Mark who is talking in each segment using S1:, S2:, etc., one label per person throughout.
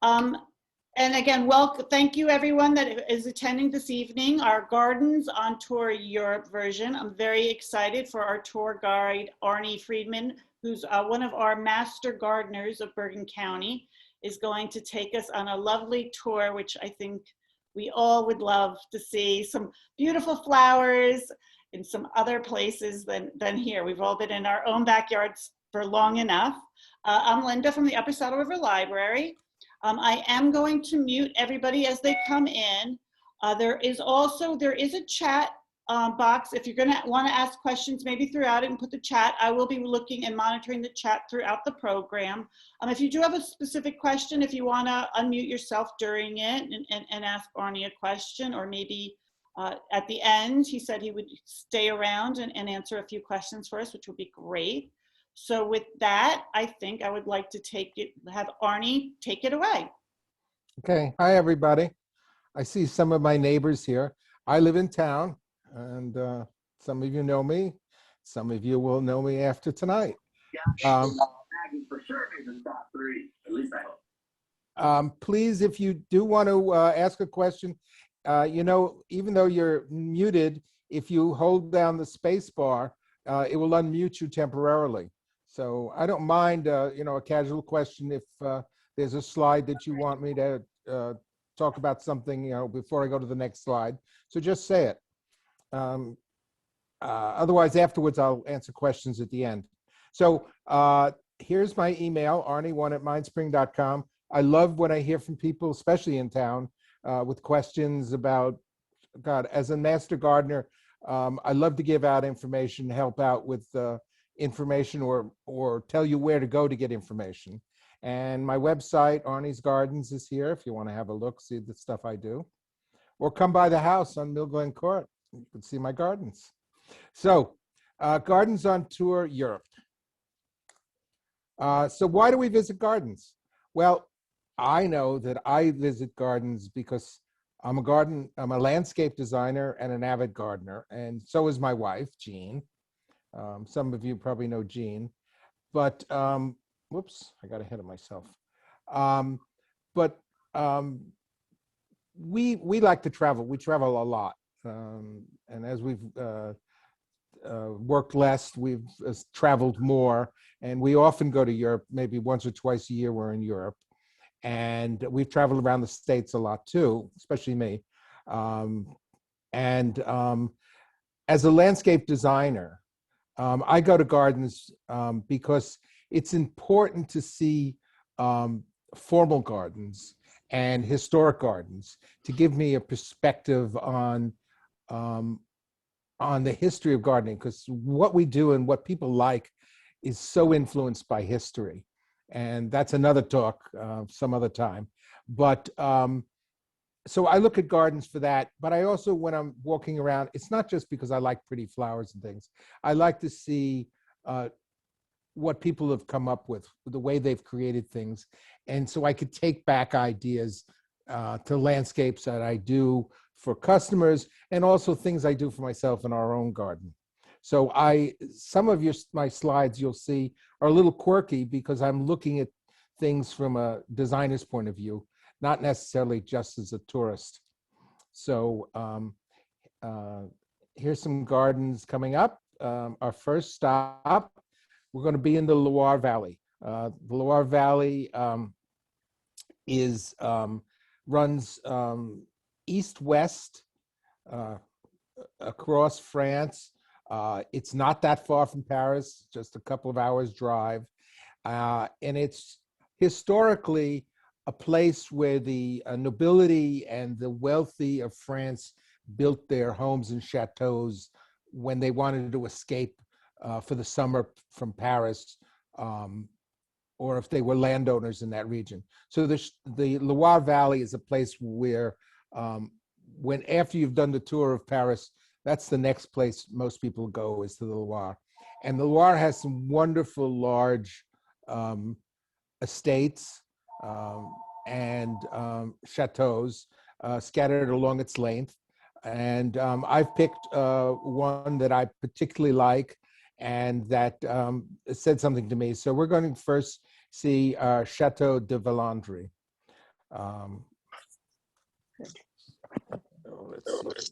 S1: Um, and again, thank you everyone that is attending this evening, our Gardens on Tour Europe version. I'm very excited for our tour guide, Arnie Friedman, who's one of our master gardeners of Bergen County, is going to take us on a lovely tour, which I think we all would love to see. Some beautiful flowers in some other places than here. We've all been in our own backyards for long enough. I'm Linda from the Upper Saddle River Library. I am going to mute everybody as they come in. There is a chat box. If you're going to want to ask questions, maybe throughout it and put the chat. I will be looking and monitoring the chat throughout the program. If you do have a specific question, if you want to unmute yourself during it and ask Arnie a question, or maybe at the end, he said he would stay around and answer a few questions for us, which would be great. So with that, I think I would like to have Arnie take it away.
S2: Okay, hi everybody. I see some of my neighbors here. I live in town, and some of you know me. Some of you will know me after tonight.
S3: Yeah, Maggie for sure is in top 3, at least I hope.
S2: Please, if you do want to ask a question, you know, even though you're muted, if you hold down the space bar, it will unmute you temporarily. So I don't mind, you know, a casual question if there's a slide that you want me to talk about something, you know, before I go to the next slide. So just say it. Otherwise, afterwards, I'll answer questions at the end. So here's my email, arnie1@mindspring.com. I love when I hear from people, especially in town, with questions about, God, as a master gardener, I love to give out information, help out with information, or tell you where to go to get information. And my website, Arnie's Gardens, is here if you want to have a look, see the stuff I do. Or come by the house on Mill Glen Court. You can see my gardens. So, Gardens on Tour Europe. So why do we visit gardens? Well, I know that I visit gardens because I'm a landscape designer and an avid gardener, and so is my wife, Jean. Some of you probably know Jean, but whoops, I got ahead of myself. We like to travel. We travel a lot, and as we've worked less, we've traveled more, and we often go to Europe. Maybe once or twice a year we're in Europe, and we've traveled around the States a lot too, especially me. As a landscape designer, I go to gardens because it's important to see formal gardens and historic gardens to give me a perspective on the history of gardening, because what we do and what people like is so influenced by history. And that's another talk some other time. But so I look at gardens for that, but I also, when I'm walking around, it's not just because I like pretty flowers and things. I like to see what people have come up with, the way they've created things. And so I could take back ideas to landscapes that I do for customers, and also things I do for myself in our own garden. So some of my slides you'll see are a little quirky because I'm looking at things from a designer's point of view, not necessarily just as a tourist. So here's some gardens coming up. Our first stop, we're going to be in the Loire Valley. The Loire Valley runs east-west across France. It's not that far from Paris, just a couple of hours drive. And it's historically a place where the nobility and the wealthy of France built their homes and chateaus when they wanted to escape for the summer from Paris, or if they were landowners in that region. So the Loire Valley is a place where after you've done the tour of Paris, that's the next place most people go, is to the Loire. And the Loire has some wonderful large estates and chateaus scattered along its length. And I've picked one that I particularly like and that said something to me. So we're going to first see Chateau de Valandry. Um, let's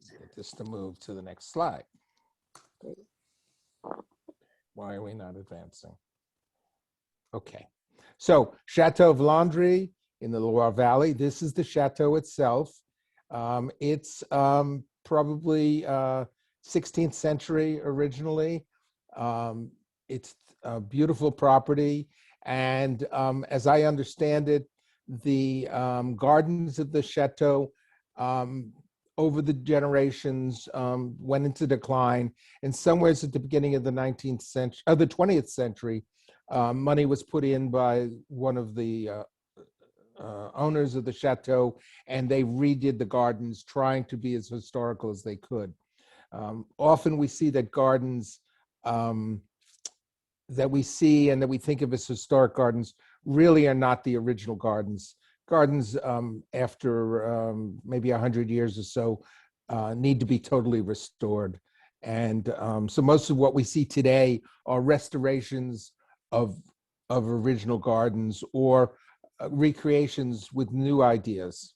S2: see, get this to move to the next slide. Why are we not advancing? Okay, so Chateau of Landry in the Loire Valley. This is the chateau itself. It's probably 16th century originally. It's a beautiful property. And as I understand it, the gardens of the chateau over the generations went into decline. And somewhere at the beginning of the 19th century, the 20th century, money was put in by one of the owners of the chateau, and they redid the gardens, trying to be as historical as they could. Often we see that gardens that we see and that we think of as historic gardens really are not the original gardens. Gardens after maybe 100 years or so need to be totally restored. And so most of what we see today are restorations of original gardens or recreations with new ideas.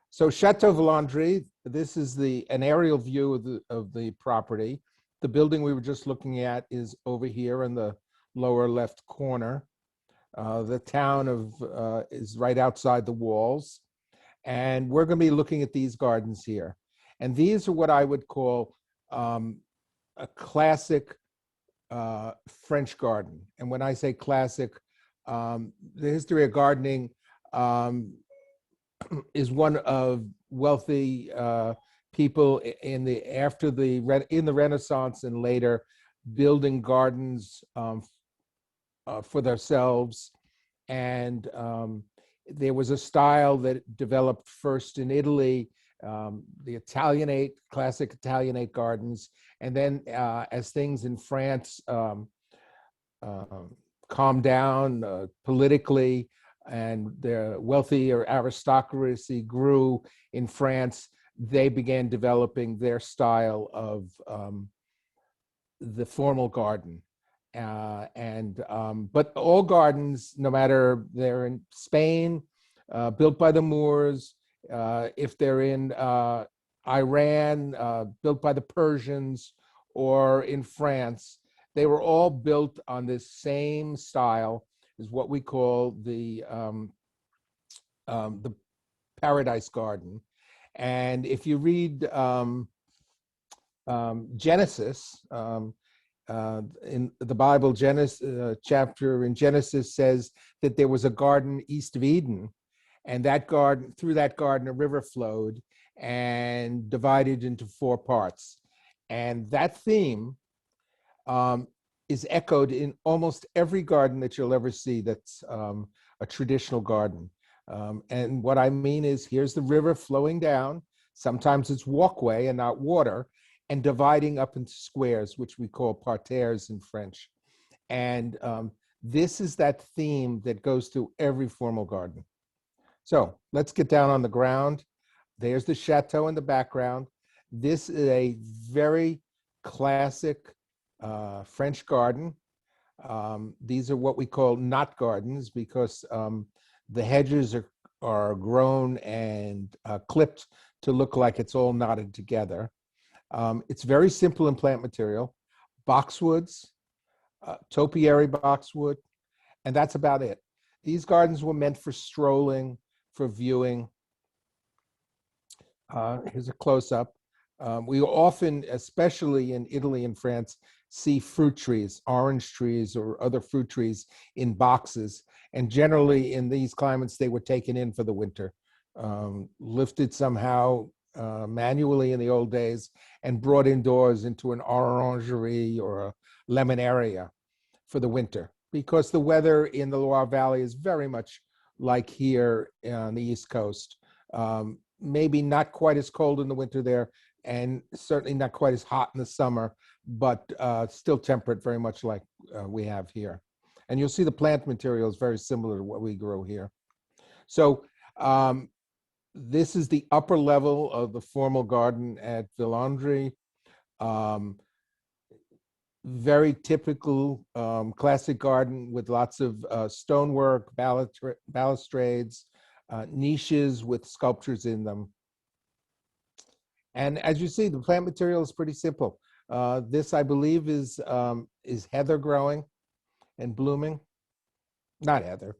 S2: So Chateau Valandry, this is an aerial view of the property. The building we were just looking at is over here in the lower left corner. The town is right outside the walls. And we're going to be looking at these gardens here. And these are what I would call a classic French garden. And when I say classic, the history of gardening is one of wealthy people in the Renaissance and later building gardens for themselves. And there was a style that developed first in Italy, the Italianate, classic Italianate gardens. And then as things in France calmed down politically and the wealthier aristocracy grew in France, they began developing their style of the formal garden. But all gardens, no matter they're in Spain, built by the Moors, if they're in Iran, built by the Persians, or in France, they were all built on this same style, is what we call the Paradise Garden. And if you read Genesis, in the Bible, Genesis chapter in Genesis says that there was a garden east of Eden, and that garden, through that garden, a river flowed and divided into 4 parts. And that theme is echoed in almost every garden that you'll ever see that's a traditional garden. And what I mean is, here's the river flowing down. Sometimes it's walkway and not water, and dividing up into squares, which we call parterres in French. And this is that theme that goes through every formal garden. So let's get down on the ground. There's the chateau in the background. This is a very classic French garden. These are what we call knot gardens because the hedges are grown and clipped to look like it's all knotted together. It's very simple in plant material, boxwoods, topiary boxwood, and that's about it. These gardens were meant for strolling, for viewing. Here's a close-up. We often, especially in Italy and France, see fruit trees, orange trees or other fruit trees in boxes. And generally in these climates, they were taken in for the winter, lifted somehow manually in the old days and brought indoors into an orangerie or a lemonaria for the winter, because the weather in the Loire Valley is very much like here on the East Coast. Maybe not quite as cold in the winter there, and certainly not quite as hot in the summer, but still temperate, very much like we have here. And you'll see the plant material is very similar to what we grow here. So this is the upper level of the formal garden at Villandry. Very typical classic garden with lots of stonework, balustrades, niches with sculptures in them. And as you see, the plant material is pretty simple. This, I believe, is heather growing and blooming. Not heather,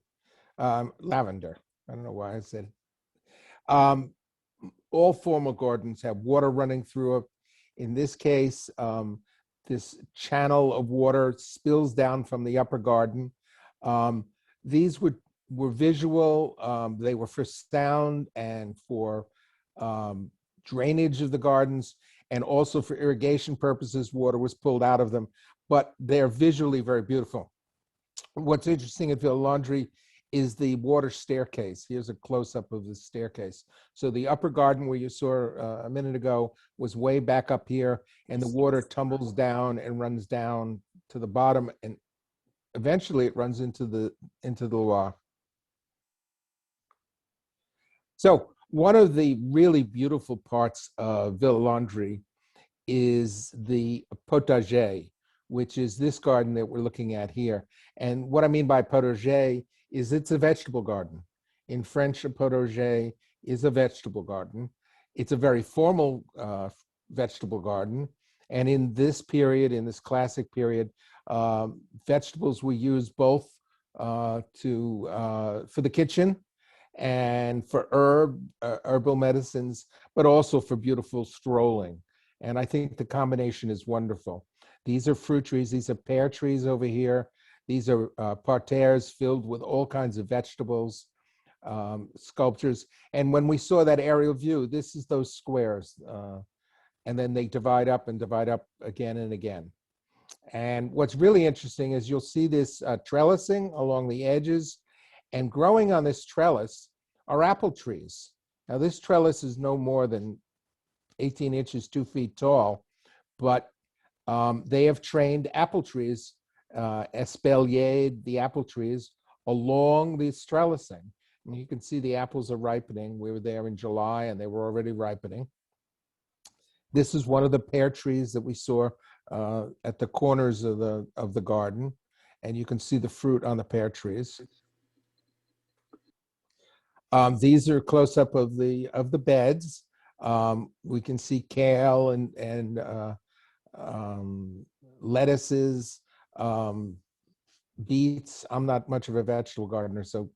S2: lavender. I don't know why I said it. All formal gardens have water running through it. In this case, this channel of water spills down from the upper garden. These were visual. They were for sound and for drainage of the gardens, and also for irrigation purposes. Water was pulled out of them, but they're visually very beautiful. What's interesting at Villa Laundry is the water staircase. Here's a close-up of the staircase. So the upper garden where you saw a minute ago was way back up here, and the water tumbles down and runs down to the bottom, and eventually it runs into the Loire. So one of the really beautiful parts of Villa Laundry is the potager, which is this garden that we're looking at here. And what I mean by potager is it's a vegetable garden. In French, a potager is a vegetable garden. It's a very formal vegetable garden. And in this period, in this classic period, vegetables were used both for the kitchen and for herbal medicines, but also for beautiful strolling. And I think the combination is wonderful. These are fruit trees. These are pear trees over here. These are parterres filled with all kinds of vegetables, sculptures. And when we saw that aerial view, this is those squares. And then they divide up and divide up again and again. And what's really interesting is you'll see this trellising along the edges, and growing on this trellis are apple trees. Now this trellis is no more than 18 inches, 2 feet tall, but they have trained apple trees, espaliered the apple trees along this trellising. And you can see the apples are ripening. We were there in July and they were already ripening. This is one of the pear trees that we saw at the corners of the garden, and you can see the fruit on the pear trees. These are a close-up of the beds. We can see kale and lettuces, beets. I'm not much of a vegetable gardener, so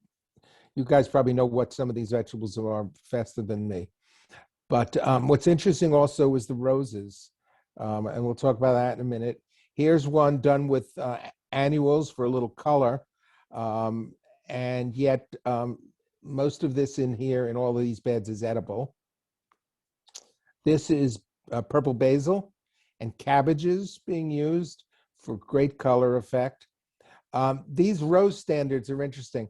S2: you guys probably know what some of these vegetables are faster than me. But what's interesting also is the roses, and we'll talk about that in a minute. Here's one done with annuals for a little color, and yet most of this in here in all of these beds is edible. This is purple basil and cabbages being used for great color effect. These rose standards are interesting.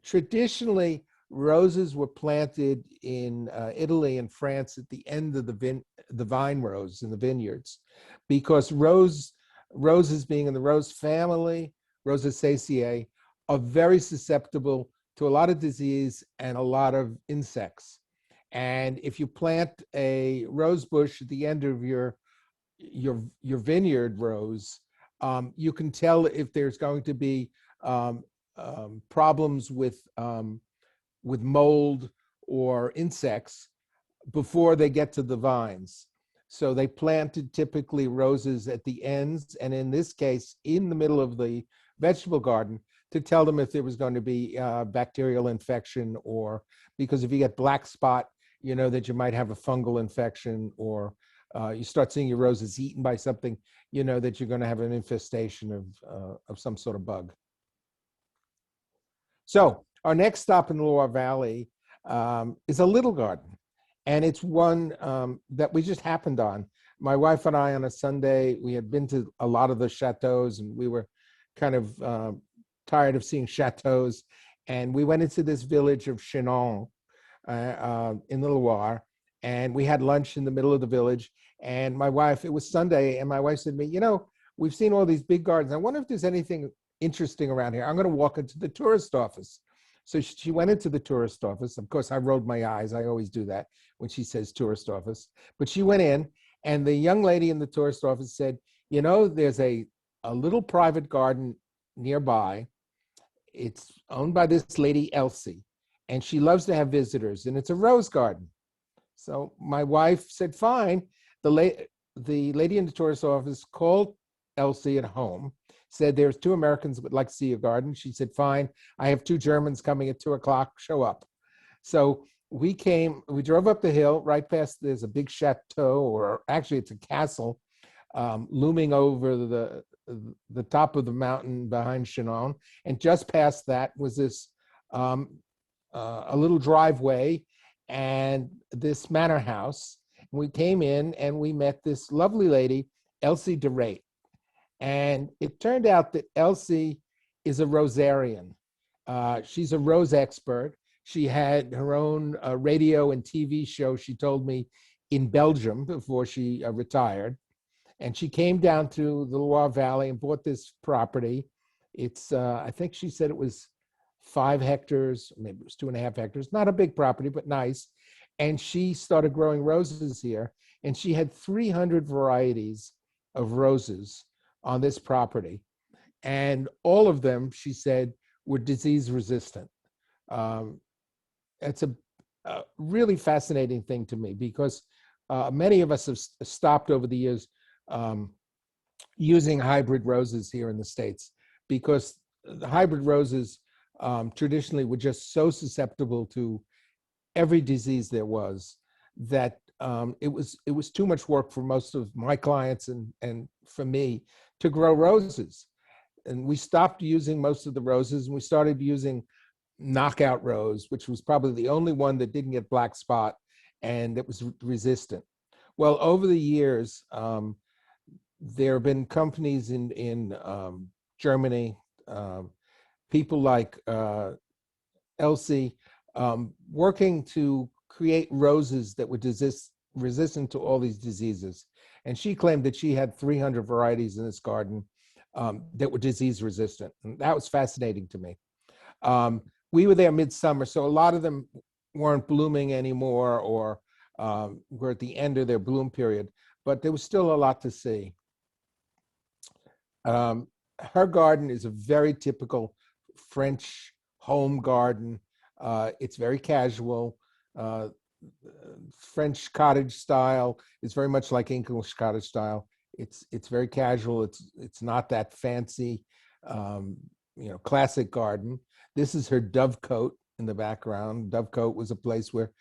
S2: Traditionally, roses were planted in Italy and France at the end of the vine rows in the vineyards, because roses being in the rose family, Rosaceae, are very susceptible to a lot of disease and a lot of insects. And if you plant a rose bush at the end of your vineyard rows, you can tell if there's going to be problems with mold or insects before they get to the vines. So they planted typically roses at the ends, and in this case, in the middle of the vegetable garden, to tell them if there was going to be bacterial infection, or because if you get black spot, you know that you might have a fungal infection, or you start seeing your roses eaten by something, you know that you're going to have an infestation of some sort of bug. So our next stop in the Loire Valley is a little garden, and it's one that we just happened on. My wife and I, on a Sunday, we had been to a lot of the chateaus, and we were kind of tired of seeing chateaus, and we went into this village of Chinon in the Loire, and we had lunch in the middle of the village. And my wife, it was Sunday, and my wife said to me, you know, we've seen all these big gardens. I wonder if there's anything interesting around here. I'm going to walk into the tourist office. So she went into the tourist office. Of course, I rolled my eyes. I always do that when she says tourist office. But she went in, and the young lady in the tourist office said, you know, there's a little private garden nearby. It's owned by this lady, Elsie, and she loves to have visitors, and it's a rose garden. So my wife said, fine. The lady in the tourist office called Elsie at home, said there's 2 Americans that would like to see your garden. She said, fine, I have 2 Germans coming at 2:00, show up. So we drove up the hill right past, there's a big chateau, or actually it's a castle, looming over the top of the mountain behind Chinon. And just past that was this, a little driveway and this manor house. We came in and we met this lovely lady, Elsie DeRate. And it turned out that Elsie is a rosarian. She's a rose expert. She had her own radio and TV show, she told me, in Belgium before she retired. And she came down to the Loire Valley and bought this property. It's, I think she said it was 5 hectares, maybe it was 2.5 hectares, not a big property, but nice. And she started growing roses here. And she had 300 varieties of roses on this property. And all of them, she said, were disease resistant. It's a really fascinating thing to me, because many of us have stopped over the years using hybrid roses here in the States, because the hybrid roses traditionally were just so susceptible to every disease there was that it was too much work for most of my clients and for me to grow roses. And we stopped using most of the roses, and we started using knockout rose, which was probably the only one that didn't get black spot and that was resistant. Well, over the years, there have been companies in Germany, people like Elsie, working to create roses that were resistant to all these diseases. And she claimed that she had 300 varieties in this garden that were disease resistant. And that was fascinating to me. We were there midsummer, so a lot of them weren't blooming anymore, or were at the end of their bloom period, but there was still a lot to see. Her garden is a very typical French home garden. It's very casual. French cottage style is very much like English cottage style. It's very casual. It's not that fancy, classic garden. This is her dovecote in the background. Dovecote was a place where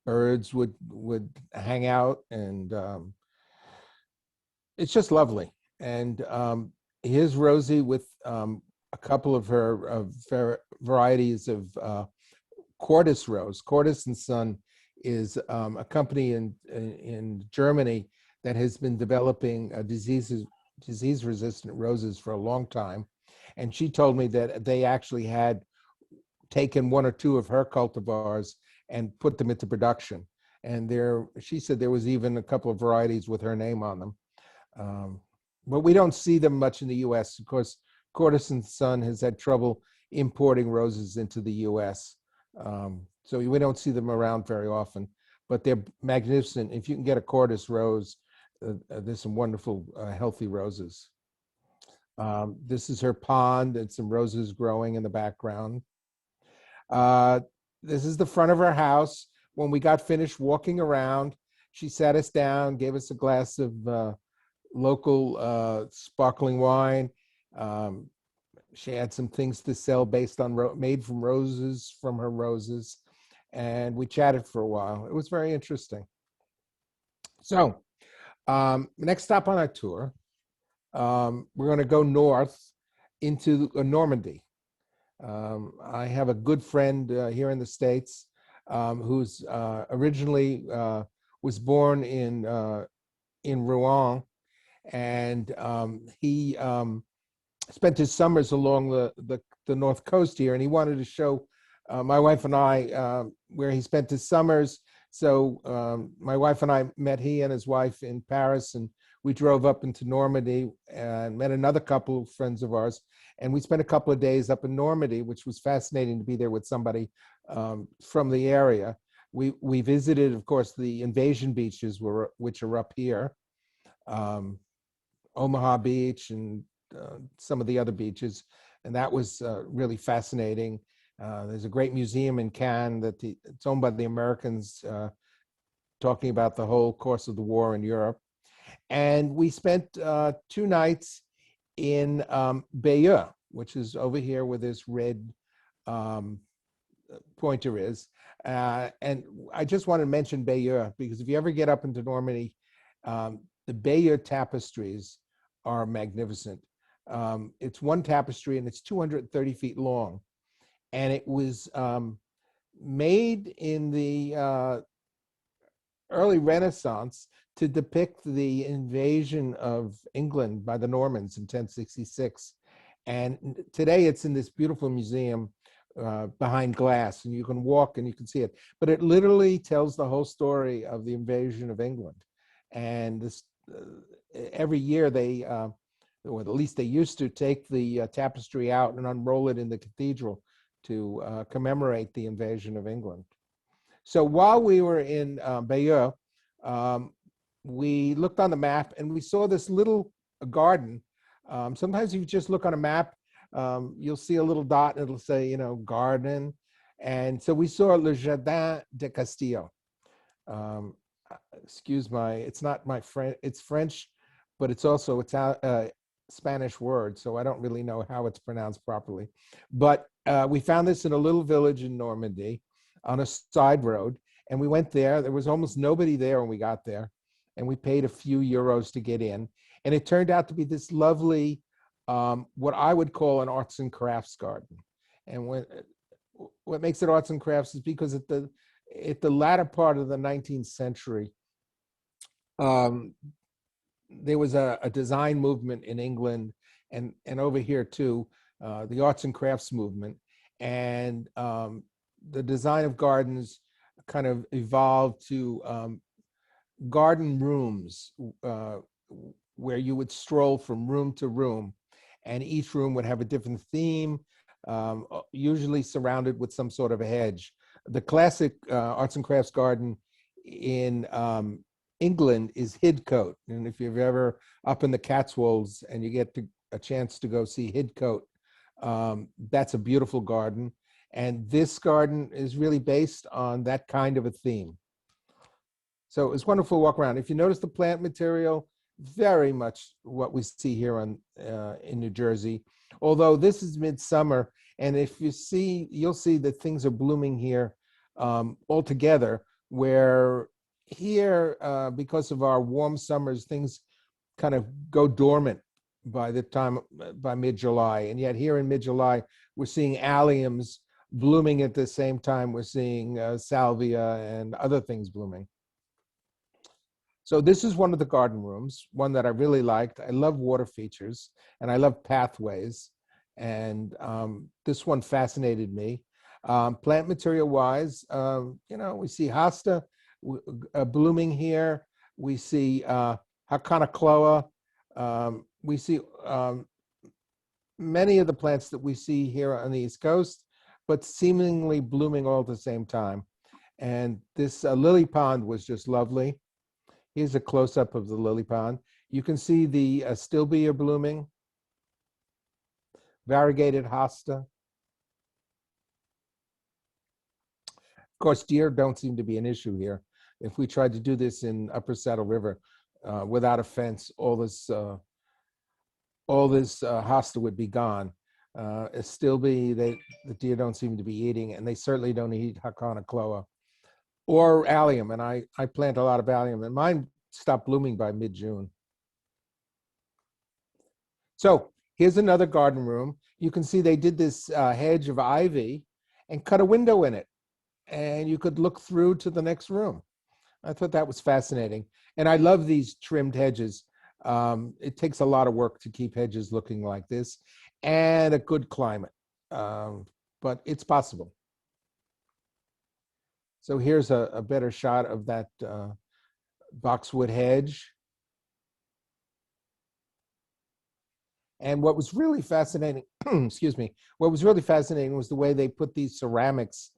S2: birds would hang out, and it's just lovely. And here's Rosie with a couple of her varieties of Cordis rose. Cordis and Son is a company in Germany that has been developing disease-resistant roses for a long time. And she told me that they actually had taken 1 or 2 of her cultivars and put them into production. And she said there was even a couple of varieties with her name on them. But we don't see them much in the US. Of course, Cordis and Son has had trouble importing roses into the US. So we don't see them around very often, but they're magnificent. If you can get a Cordis rose, there's some wonderful, healthy roses. This is her pond and some roses growing in the background. This is the front of her house. When we got finished walking around, she sat us down, gave us a glass of local sparkling wine. She had some things to sell based on made from roses, from her roses, and we chatted for a while. It was very interesting. So next stop on our tour, we're going to go north into Normandy. I have a good friend here in the States who's originally was born in Rouen, and he spent his summers along the North Coast here, and he wanted to show my wife and I where he spent his summers. So my wife and I met he and his wife in Paris, and we drove up into Normandy and met another couple of friends of ours. And we spent a couple of days up in Normandy, which was fascinating to be there with somebody from the area. We visited, of course, the invasion beaches, which are up here, Omaha Beach and some of the other beaches. And that was really fascinating. There's a great museum in Cannes it's owned by the Americans, talking about the whole course of the war in Europe. And we spent 2 nights in Bayeux, which is over here where this red pointer is. And I just want to mention Bayeux because if you ever get up into Normandy, the Bayeux tapestries are magnificent. It's one tapestry and it's 230 feet long. And it was made in the early Renaissance to depict the invasion of England by the Normans in 1066. And today it's in this beautiful museum behind glass, and you can walk and you can see it. But it literally tells the whole story of the invasion of England. And this every year they, or at least they used to, take the tapestry out and unroll it in the cathedral to commemorate the invasion of England. So while we were in Bayeux, we looked on the map and we saw this little garden. Sometimes if you just look on a map, you'll see a little dot and it'll say, garden. And so we saw Le Jardin de Castillo. Excuse it's not my French, it's French, but it's also a Spanish word, so I don't really know how it's pronounced properly. But we found this in a little village in Normandy on a side road, and we went there. There was almost nobody there when we got there, and we paid a few euros to get in. And it turned out to be this lovely, what I would call an arts and crafts garden. And what makes it arts and crafts is because at the latter part of the 19th century, there was a design movement in England and over here too, the arts and crafts movement. And the design of gardens kind of evolved to garden rooms where you would stroll from room to room, and each room would have a different theme, usually surrounded with some sort of a hedge. The classic arts and crafts garden in England is Hidcote. And if you're ever up in the Cotswolds and you get a chance to go see Hidcote, that's a beautiful garden. And this garden is really based on that kind of a theme. So it's wonderful to walk around. If you notice the plant material, very much what we see here in New Jersey, although this is midsummer. And if you see, you'll see that things are blooming here all together, where here, because of our warm summers, things kind of go dormant by mid-July. And yet here in mid-July, we're seeing alliums blooming at the same time we're seeing salvia and other things blooming. So this is one of the garden rooms, one that I really liked. I love water features and I love pathways. And this one fascinated me. Plant material wise, we see hosta blooming here. We see Haconocloa. We see many of the plants that we see here on the East Coast, but seemingly blooming all at the same time. And this lily pond was just lovely. Here's a close-up of the lily pond. You can see the stilbea blooming, variegated hosta. Of course, deer don't seem to be an issue here. If we tried to do this in Upper Saddle River without a fence, all this hosta would be gone. Stilbea, the deer don't seem to be eating, and they certainly don't eat Haconocloa or allium. And I plant a lot of allium, and mine stopped blooming by mid-June. So here's another garden room. You can see they did this hedge of ivy and cut a window in it, and you could look through to the next room. I thought that was fascinating. And I love these trimmed hedges. It takes a lot of work to keep hedges looking like this and a good climate, but it's possible. So here's a better shot of that boxwood hedge. And what was really fascinating, excuse me, what was really fascinating was the way they put these ceramics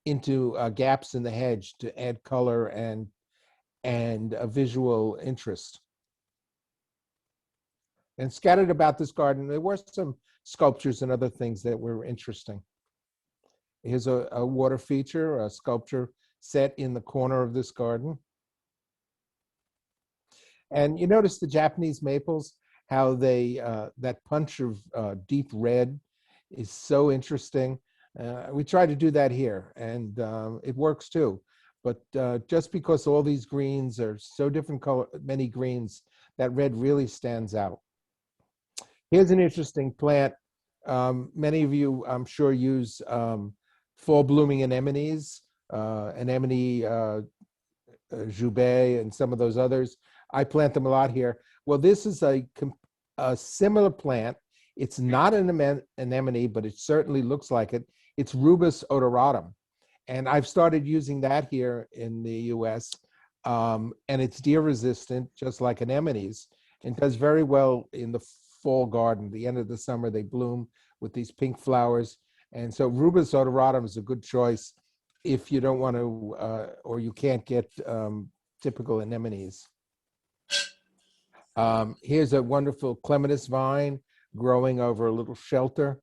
S2: into gaps in the hedge to add color and a visual interest. And scattered about this garden, there were some sculptures and other things that were interesting. Here's a water feature, a sculpture set in the corner of this garden. And you notice the Japanese maples, how they, that punch of deep red is so interesting. We try to do that here, and it works too. But just because all these greens are so different color, many greens, that red really stands out. Here's an interesting plant. Many of you, I'm sure, use fall blooming anemones, anemone Joubert, and some of those others. I plant them a lot here. Well, this is a similar plant. It's not an anemone, but it certainly looks like it. It's Rubus odoratum. And I've started using that here in the US. And it's deer resistant, just like anemones, and does very well in the fall garden. The end of the summer, they bloom with these pink flowers. And so Rubus odoratum is a good choice if you don't want to, or you can't get typical anemones. Here's a wonderful clematis vine growing over a little shelter.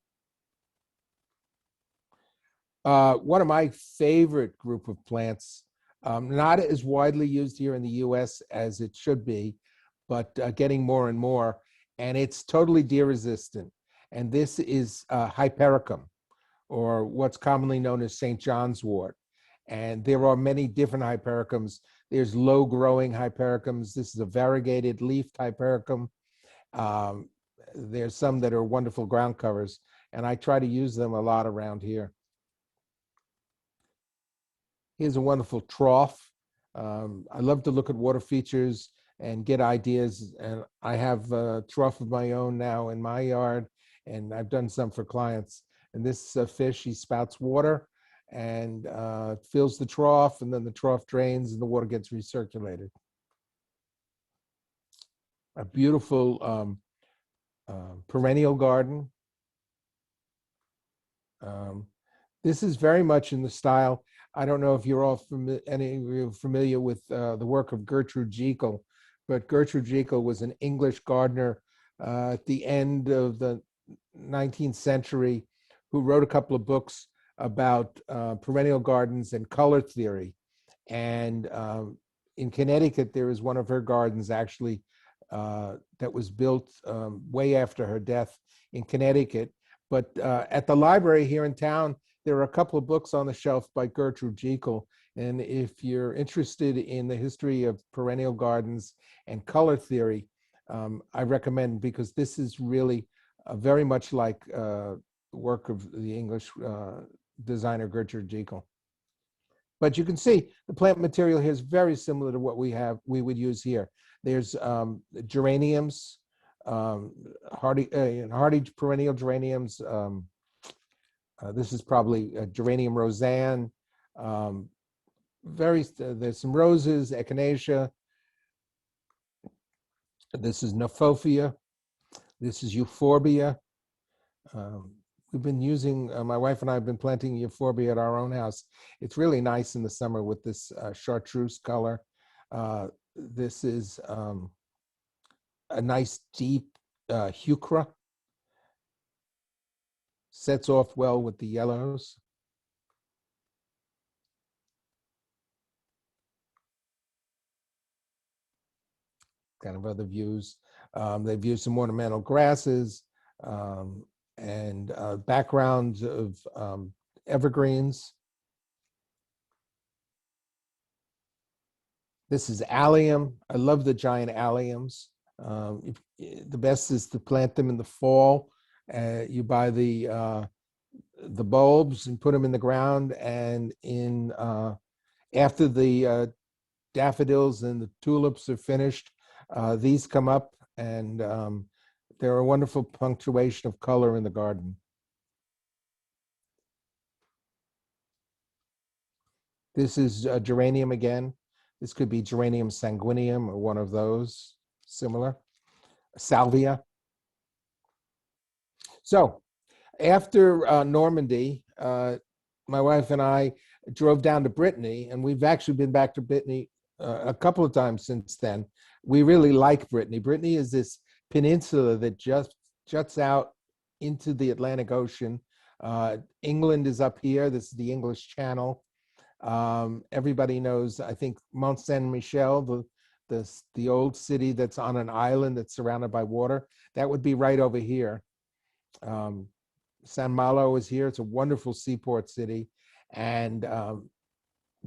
S2: One of my favorite group of plants, not as widely used here in the US as it should be, but getting more and more, and it's totally deer resistant. And this is Hypericum, or what's commonly known as St. John's wort. And there are many different Hypericums. There's low-growing Hypericums. This is a variegated leafed Hypericum. There's some that are wonderful ground covers, and I try to use them a lot around here. Here's a wonderful trough. I love to look at water features and get ideas, and I have a trough of my own now in my yard, and I've done some for clients. And this fish, he spouts water and fills the trough, and then the trough drains and the water gets recirculated. A beautiful perennial garden. This is very much in the style. I don't know if you're all familiar with the work of Gertrude Jekyll, but Gertrude Jekyll was an English gardener at the end of the 19th century who wrote a couple of books about perennial gardens and color theory. And in Connecticut, there is one of her gardens actually that was built way after her death in Connecticut. But at the library here in town, there are a couple of books on the shelf by Gertrude Jekyll. And if you're interested in the history of perennial gardens and color theory, I recommend, because this is really very much like work of the English designer Gertrude Jekyll. But you can see the plant material here is very similar to what we would use here. There's geraniums, hardy perennial geraniums. This is probably a geranium roseanne. There's some roses, echinacea. This is Nephophia. This is euphorbia. We've been using, my wife and I have been planting euphorbia at our own house. It's really nice in the summer with this chartreuse color. This is a nice deep heuchera. Sets off well with the yellows. Kind of other views. They've used some ornamental grasses and backgrounds of evergreens. This is allium. I love the giant alliums. The best is to plant them in the fall. You buy the bulbs and put them in the ground, and in after the daffodils and the tulips are finished, these come up, and they're a wonderful punctuation of color in the garden. This is geranium again. This could be geranium sanguineum or one of those, similar. Salvia. So after Normandy, my wife and I drove down to Brittany, and we've actually been back to Brittany a couple of times since then. We really like Brittany. Brittany is this peninsula that just juts out into the Atlantic Ocean. England is up here. This is the English Channel. Everybody knows, I think, Mont Saint Michel, the old city that's on an island that's surrounded by water. That would be right over here. San Malo is here. It's a wonderful seaport city, and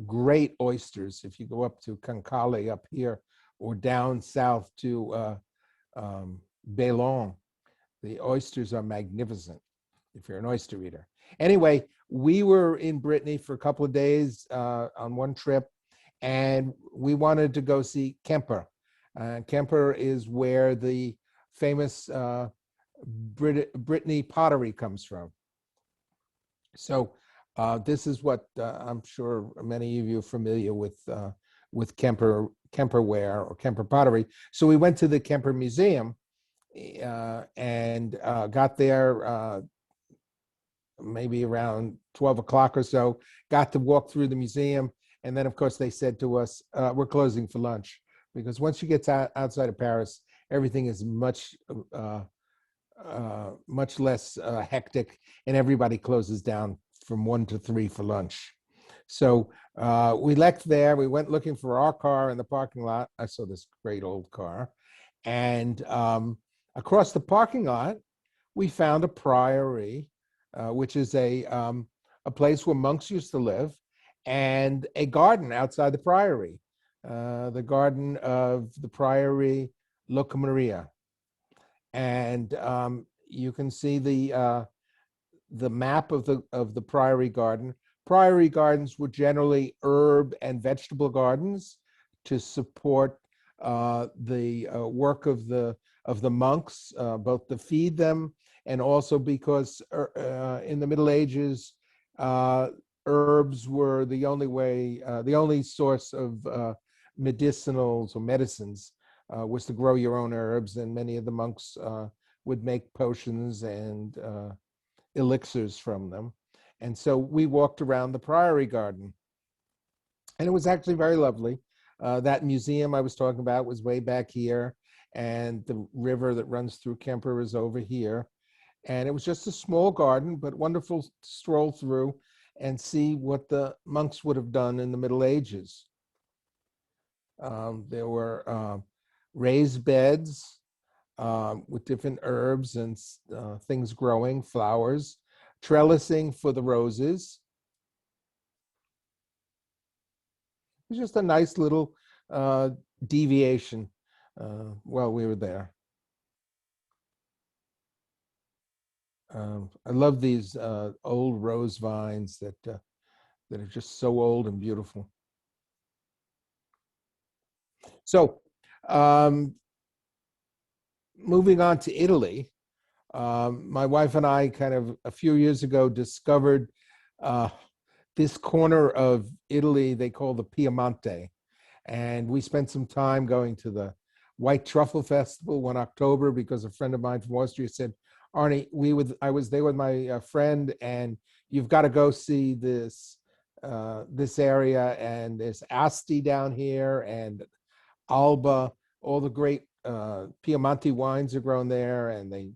S2: great oysters. If you go up to Cancale up here, or down south to Bayeux, the oysters are magnificent if you're an oyster eater. Anyway, we were in Brittany for a couple of days on one trip, and we wanted to go see Kemper. Kemper is where the famous Brittany pottery comes from. So this is what I'm sure many of you are familiar with Kemperware or Kemper pottery. So we went to the Kemper Museum and got there maybe around 12 o'clock or so, got to walk through the museum. And then, of course, they said to us, we're closing for lunch, because once you get outside of Paris, everything is much less hectic, and everybody closes down from 1 to 3 for lunch. So we left there. We went looking for our car in the parking lot. I saw this great old car. And across the parking lot, we found a priory, which is a place where monks used to live, and a garden outside the priory, the garden of the priory Loca Maria. And you can see the map of the priory garden. Priory gardens were generally herb and vegetable gardens to support the work of the monks, both to feed them and also because in the Middle Ages, herbs were the only source of medicinals or medicines was to grow your own herbs, and many of the monks would make potions and elixirs from them. And so we walked around the priory garden, and it was actually very lovely. That museum I was talking about was way back here, and the river that runs through Kemper is over here. And it was just a small garden, but wonderful to stroll through and see what the monks would have done in the Middle Ages. There were raised beds with different herbs and things growing, flowers, trellising for the roses. It was just a nice little deviation while we were there. I love these old rose vines that are just so old and beautiful. So moving on to Italy, my wife and I kind of a few years ago discovered this corner of Italy they call the Piemonte. And we spent some time going to the White Truffle Festival one October because a friend of mine from Austria said, Arnie, I was there with my friend, and you've got to go see this area, and there's Asti down here and Alba, all the great Piemonte wines are grown there, and they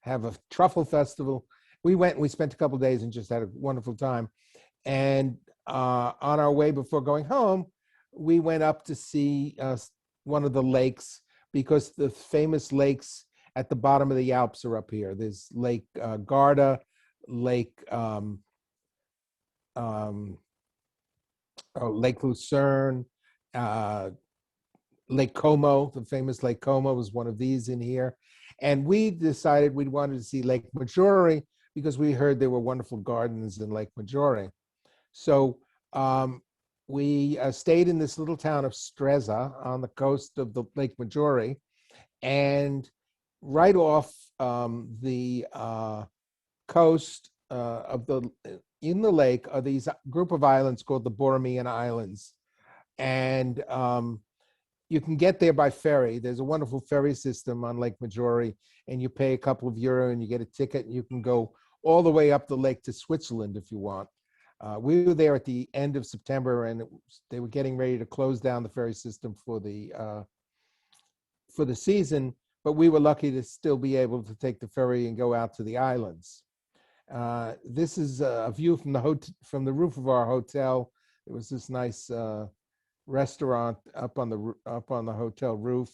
S2: have a truffle festival. We went and we spent a couple of days and just had a wonderful time. And on our way before going home, we went up to see one of the lakes, because the famous lakes at the bottom of the Alps are up here. There's Lake Garda, Lake Lucerne, Lake Como. The famous Lake Como was one of these in here. And we decided we wanted to see Lake Maggiore because we heard there were wonderful gardens in Lake Maggiore. So we stayed in this little town of Stresa on the coast of the Lake Maggiore, and right off the coast in the lake are these group of islands called the Borromean Islands. And you can get there by ferry. There's a wonderful ferry system on Lake Maggiore, and you pay a couple of euro and you get a ticket, and you can go all the way up the lake to Switzerland if you want. We were there at the end of September, and they were getting ready to close down the ferry system for the season, but we were lucky to still be able to take the ferry and go out to the islands. This is a view from from the roof of our hotel. There was this nice restaurant up on the hotel roof,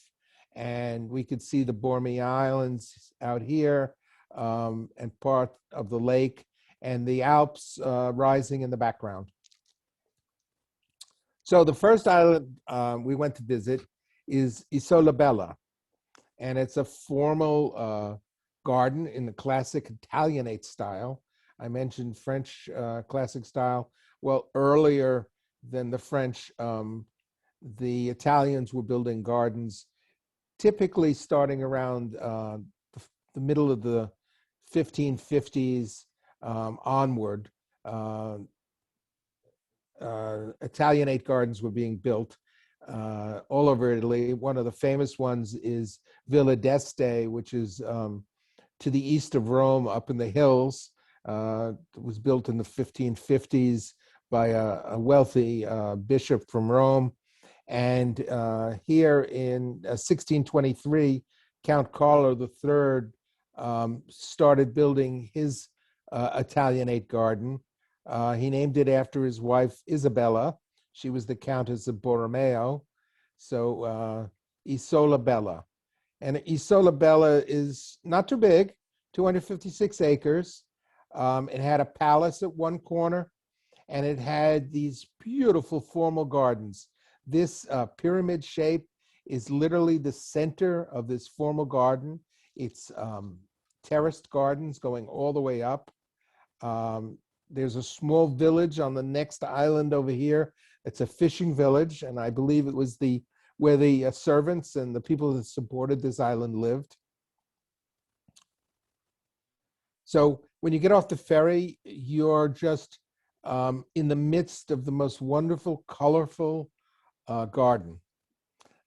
S2: and we could see the Bormio Islands out here, and part of the lake, and the Alps rising in the background. So the first island we went to visit is Isola Bella, and it's a formal garden in the classic Italianate style. I mentioned French classic style. Well, earlier than the French, the Italians were building gardens, typically starting around the middle of the 1550s onward. Italianate gardens were being built all over Italy. One of the famous ones is Villa d'Este, which is to the east of Rome, up in the hills. It was built in the 1550s by a wealthy bishop from Rome. And here in 1623, Count Carlo III started building his Italianate garden. He named it after his wife, Isabella. She was the Countess of Borromeo. So Isola Bella. And Isola Bella is not too big, 256 acres. It had a palace at one corner, and it had these beautiful formal gardens. This pyramid shape is literally the center of this formal garden. It's terraced gardens going all the way up. There's a small village on the next island over here. It's a fishing village, and I believe it was where the servants and the people that supported this island lived. So when you get off the ferry, you're just in the midst of the most wonderful, colorful garden.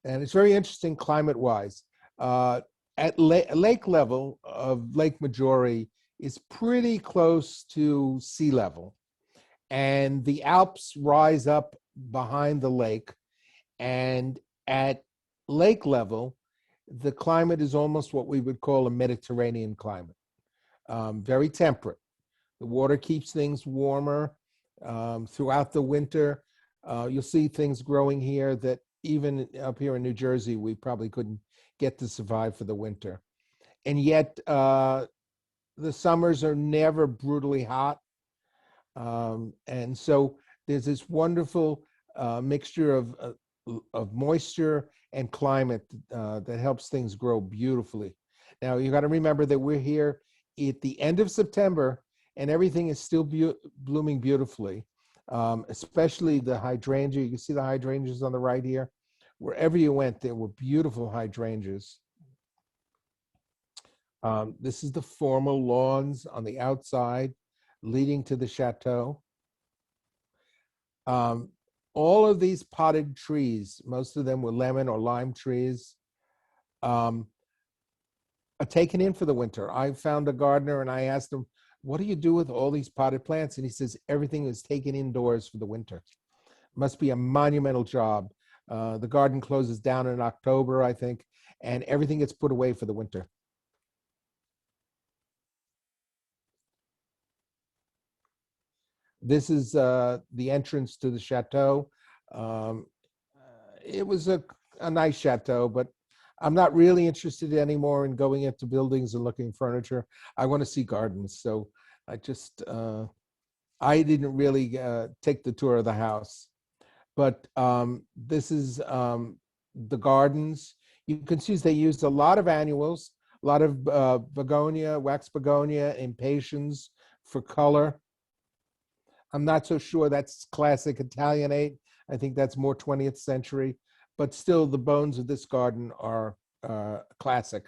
S2: And it's very interesting climate-wise. At lake level of Lake Maggiore is pretty close to sea level. And the Alps rise up behind the lake. And at lake level, the climate is almost what we would call a Mediterranean climate. Very temperate. The water keeps things warmer throughout the winter. You'll see things growing here that even up here in New Jersey, we probably couldn't get to survive for the winter. And yet, the summers are never brutally hot. And so there's this wonderful mixture of moisture and climate that helps things grow beautifully. Now, you got to remember that we're here at the end of September, and everything is still blooming beautifully, especially the hydrangea. You can see the hydrangeas on the right here. Wherever you went, there were beautiful hydrangeas. This is the formal lawns on the outside leading to the chateau. All of these potted trees, most of them were lemon or lime trees, are taken in for the winter. I found a gardener and I asked him, what do you do with all these potted plants? And he says, everything is taken indoors for the winter. Must be a monumental job. The garden closes down in October, I think, and everything gets put away for the winter. This is the entrance to the chateau. It was a nice chateau, but I'm not really interested anymore in going into buildings and looking furniture. I want to see gardens. So I didn't really take the tour of the house. But this is the gardens. You can see they used a lot of annuals, a lot of begonia, wax begonia, impatiens for color. I'm not so sure that's classic Italianate. I think that's more 20th century, but still the bones of this garden are classic.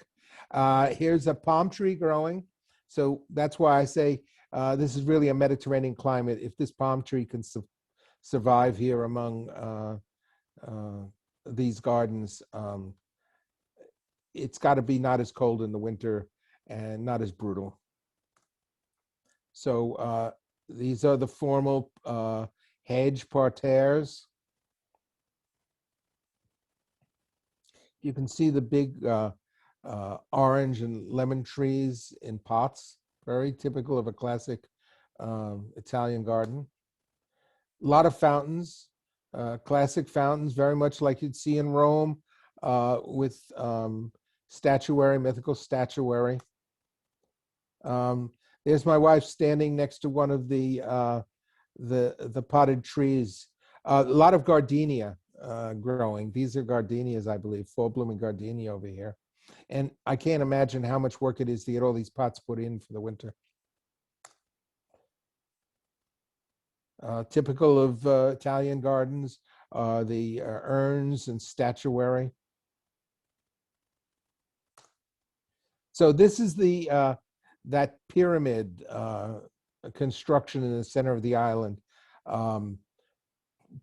S2: Here's a palm tree growing. So that's why I say this is really a Mediterranean climate. If this palm tree can survive here among these gardens, it's got to be not as cold in the winter and not as brutal. So these are the formal hedge parterres. You can see the big orange and lemon trees in pots very typical of a classic Italian garden. A lot of fountains, classic fountains, very much like you'd see in Rome, with statuary, mythical statuary. There's my wife standing next to one of the potted trees. A lot of gardenia growing. These are gardenias, I believe, full blooming gardenia over here. And I can't imagine how much work it is to get all these pots put in for the winter. Typical of Italian gardens are the urns and statuary. So this is the that pyramid construction in the center of the island,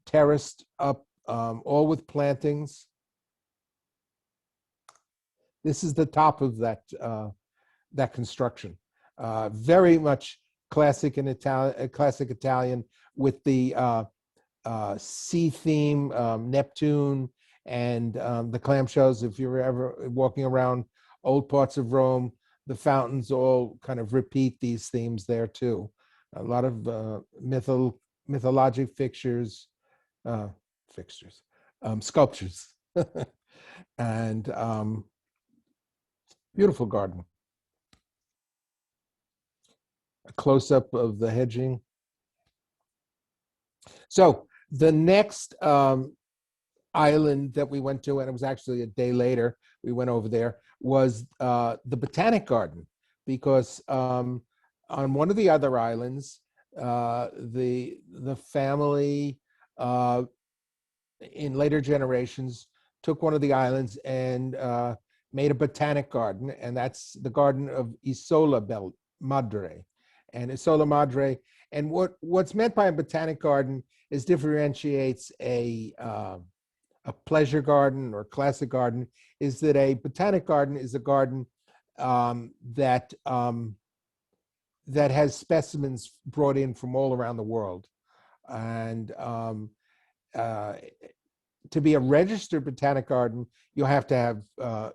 S2: terraced up, all with plantings. This is the top of that that construction. Very much classic in Italian, classic Italian, with the sea theme, Neptune, and the clamshells. If you're ever walking around old parts of Rome, the fountains all kind of repeat these themes there too. A lot of mythologic fixtures, sculptures, and beautiful garden. A close-up of the hedging. So the next island that we went to, and it was actually a day later, we went over there, was the Botanic Garden, because on one of the other islands, the family in later generations took one of the islands and made a botanic garden, and that's the garden of Isola Bella Madre. And Isola Madre, and what's meant by a botanic garden is differentiates a pleasure garden or classic garden, is that a botanic garden is a garden that has specimens brought in from all around the world. And to be a registered botanic garden, you'll have to have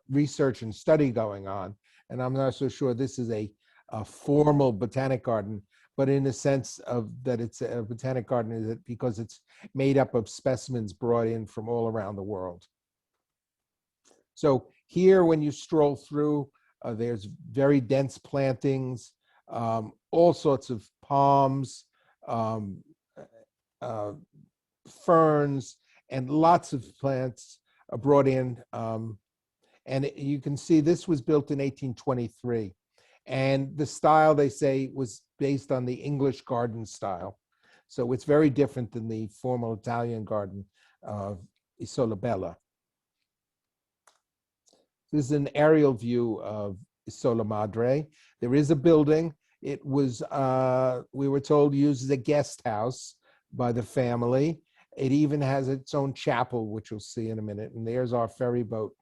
S2: research and study going on. And I'm not so sure this is a formal botanic garden, but in the sense of that it's a botanic garden is it because it's made up of specimens brought in from all around the world. So here, when you stroll through, there's very dense plantings, all sorts of palms, ferns, and lots of plants are brought in. And you can see this was built in 1823. And the style, they say, was based on the English garden style. So it's very different than the formal Italian garden of Isola Bella. This is an aerial view of Isola Madre. There is a building. It was, we were told, used as a guest house by the family. It even has its own chapel, which we'll see in a minute. And there's our ferry boat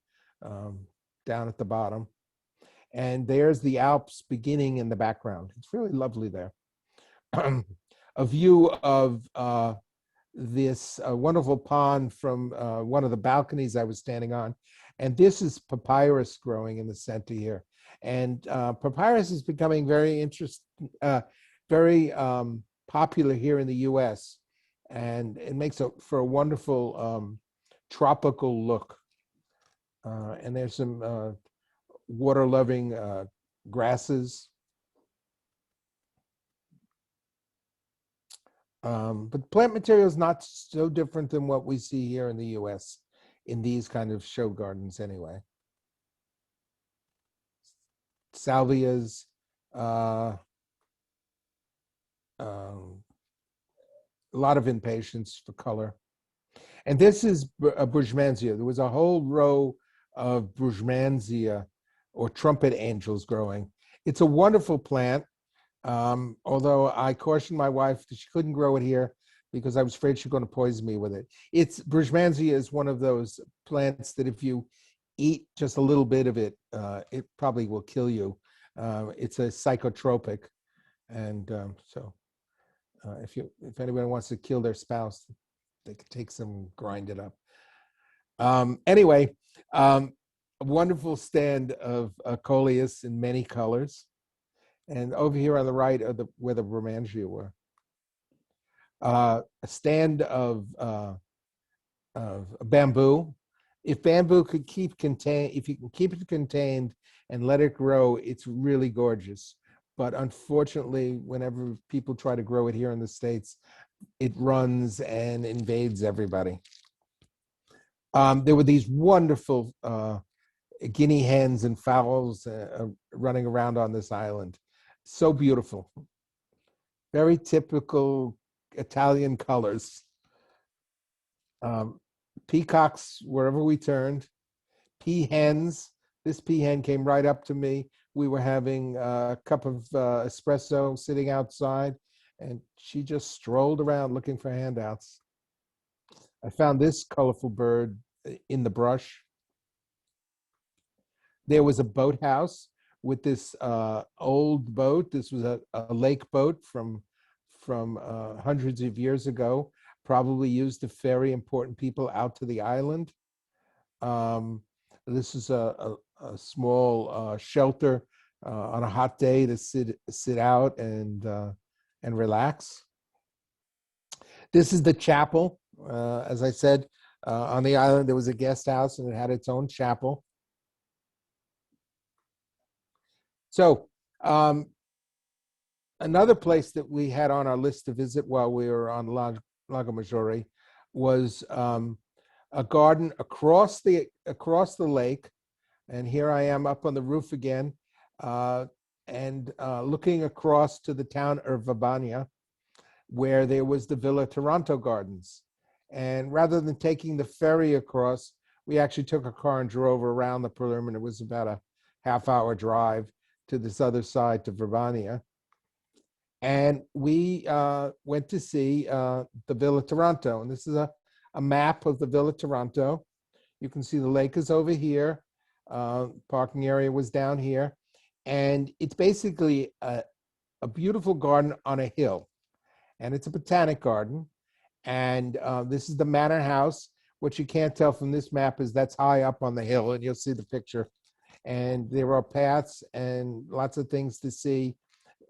S2: down at the bottom. And there's the Alps beginning in the background. It's really lovely there. A view of this wonderful pond from one of the balconies I was standing on. And this is papyrus growing in the center here. And papyrus is becoming very very popular here in the US. And it makes for a wonderful tropical look. And there's some water-loving grasses. But plant material is not so different than what we see here in the US in these kind of show gardens anyway. Salvias, a lot of impatience for color. And this is a Brugmansia. There was a whole row of Brugmansia or trumpet angels growing. It's a wonderful plant, although I cautioned my wife that she couldn't grow it here because I was afraid she was going to poison me with it. Brugmansia is one of those plants that if you eat just a little bit of it, it probably will kill you. It's a psychotropic, and so if anyone wants to kill their spouse, they could take some, grind it up. Anyway, a wonderful stand of coleus in many colors. And over here on the right are where the romangia were. A stand of bamboo. If bamboo could if you can keep it contained and let it grow, it's really gorgeous. But unfortunately, whenever people try to grow it here in the States, it runs and invades everybody. There were these wonderful guinea hens and fowls running around on this island. So beautiful. Very typical Italian colors. Peacocks wherever we turned. Peahens. This peahen came right up to me. We were having a cup of espresso sitting outside, and she just strolled around looking for handouts. I found this colorful bird in the brush. There was a boathouse with this old boat. This was a lake boat from hundreds of years ago, probably used to ferry important people out to the island. This is a small shelter on a hot day to sit out and relax. This is the chapel. As I said, on the island there was a guest house and it had its own chapel. So another place that we had on our list to visit while we were on Lago Maggiore was a garden across the lake. And here I am up on the roof again, and looking across to the town of Verbania, where there was the Villa Taranto Gardens. And rather than taking the ferry across, we actually took a car and drove around the perimeter. It was about a half-hour drive to this other side, to Verbania. And we went to see the Villa Taranto. And this is a map of the Villa Taranto. You can see the lake is over here. Parking area was down here. And it's basically a beautiful garden on a hill. And it's a botanic garden. And this is the manor house. What you can't tell from this map is that's high up on the hill, and you'll see the picture. And there are paths and lots of things to see.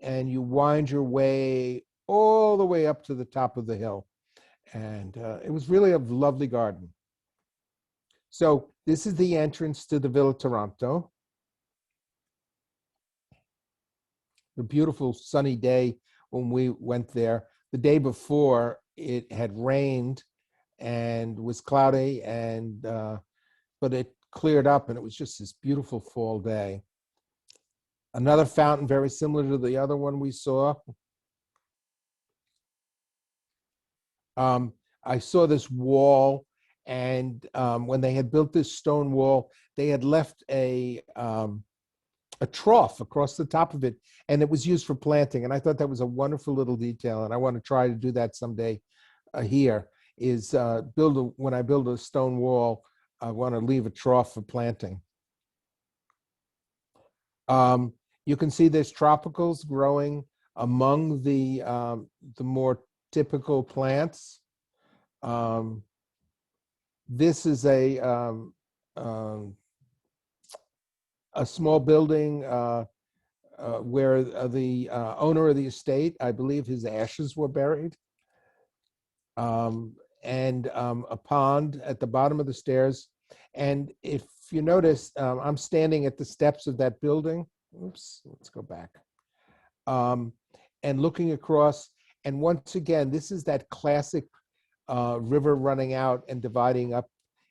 S2: And you wind your way all the way up to the top of the hill. And it was really a lovely garden. So this is the entrance to the Villa Taranto. A beautiful sunny day when we went there. The day before, it had rained and was cloudy, and but it cleared up, and it was just this beautiful fall day. Another fountain very similar to the other one we saw. I saw this wall, and when they had built this stone wall, they had left a trough across the top of it, and it was used for planting. And I thought that was a wonderful little detail, and I want to try to do that someday here, is when I build a stone wall, I want to leave a trough for planting. You can see there's tropicals growing among the more typical plants. This is a small building where the owner of the estate, I believe his ashes were buried. And a pond at the bottom of the stairs. And if you notice, I'm standing at the steps of that building. Oops, let's go back. And looking across, and once again, this is that classic river running out and dividing up